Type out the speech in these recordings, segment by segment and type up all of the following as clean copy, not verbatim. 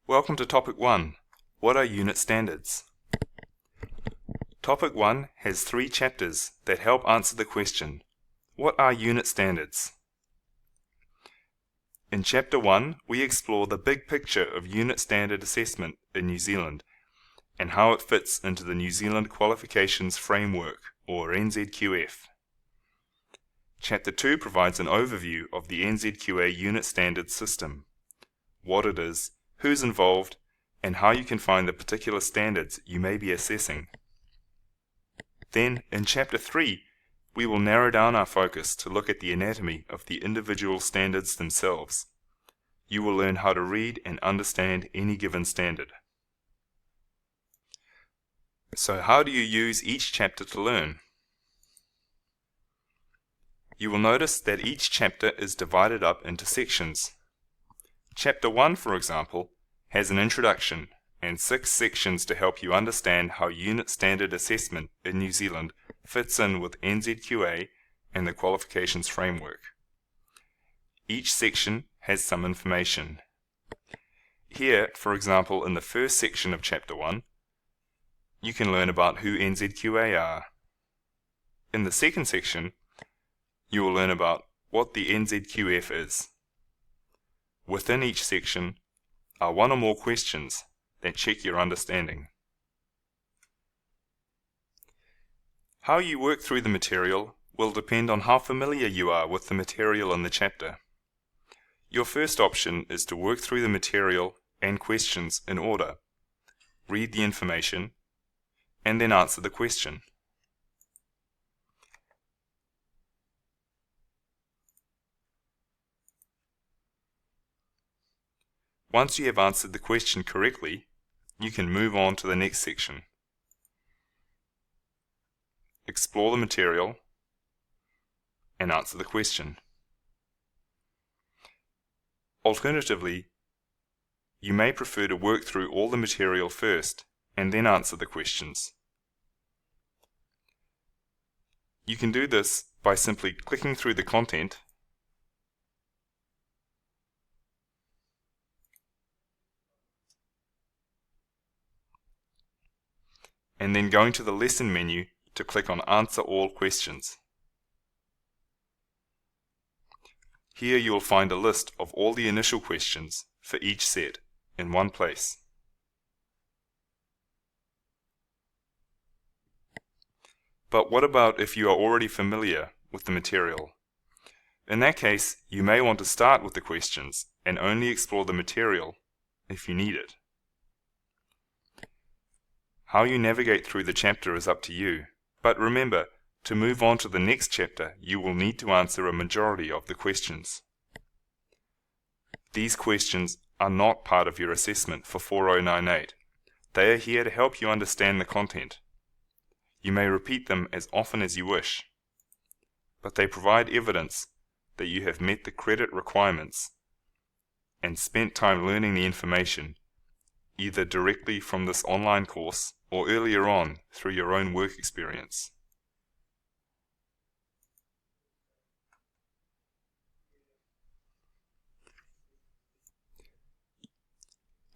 Welcome to Topic 1. What are unit standards? Topic 1 has 3 chapters that help answer the question, what are unit standards? In Chapter 1, we explore the big picture of unit standard assessment in New Zealand and how it fits into the New Zealand Qualifications Framework, or NZQF. Chapter 2 provides an overview of the NZQA unit standards system, what it is, who's involved, and how you can find the particular standards you may be assessing. Then, in Chapter 3, we will narrow down our focus to look at the anatomy of the individual standards themselves. You will learn how to read and understand any given standard. So how do you use each chapter to learn? You will notice that each chapter is divided up into sections. Chapter 1, for example, has an introduction and 6 sections to help you understand how unit standard assessment in New Zealand fits in with NZQA and the Qualifications Framework. Each section has some information. Here, for example, in the first section of Chapter 1, you can learn about who NZQA are. In the second section, you will learn about what the NZQF is. Within each section are 1 or more questions that check your understanding. How you work through the material will depend on how familiar you are with the material in the chapter. Your first option is to work through the material and questions in order. Read the information and then answer the question. Once you have answered the question correctly, you can move on to the next section. Explore the material and answer the question. Alternatively, you may prefer to work through all the material first and then answer the questions. You can do this by simply clicking through the content and then going to the lesson menu to click on Answer All Questions. Here you will find a list of all the initial questions for each set in one place. But what about if you are already familiar with the material? In that case, you may want to start with the questions and only explore the material if you need it. How you navigate through the chapter is up to you, but remember, to move on to the next chapter, you will need to answer a majority of the questions. These questions are not part of your assessment for 4098. They are here to help you understand the content. You may repeat them as often as you wish, but they provide evidence that you have met the credit requirements and spent time learning the information, either directly from this online course or earlier on through your own work experience.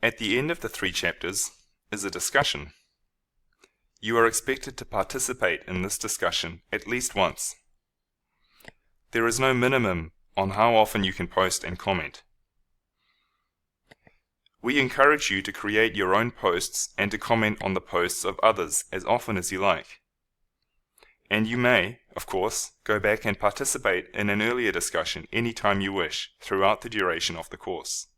At the end of the 3 chapters is a discussion. You are expected to participate in this discussion at least once. There is no minimum on how often you can post and comment. We encourage you to create your own posts and to comment on the posts of others as often as you like. And you may, of course, go back and participate in an earlier discussion anytime you wish throughout the duration of the course.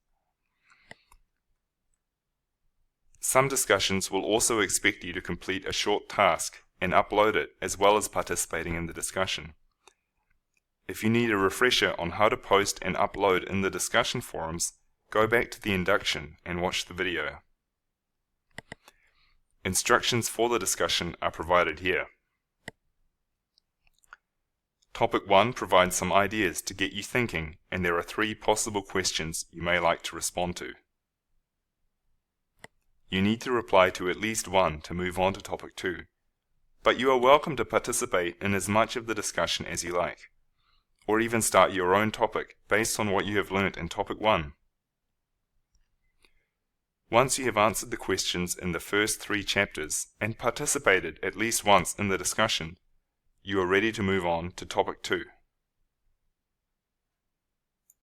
Some discussions will also expect you to complete a short task and upload it as well as participating in the discussion. If you need a refresher on how to post and upload in the discussion forums, go back to the induction and watch the video. Instructions for the discussion are provided here. Topic 1 provides some ideas to get you thinking, and there are 3 possible questions you may like to respond to. You need to reply to at least 1 to move on to Topic 2, but you are welcome to participate in as much of the discussion as you like, or even start your own topic based on what you have learnt in Topic 1. Once you have answered the questions in the first 3 chapters and participated at least once in the discussion, you are ready to move on to topic 2.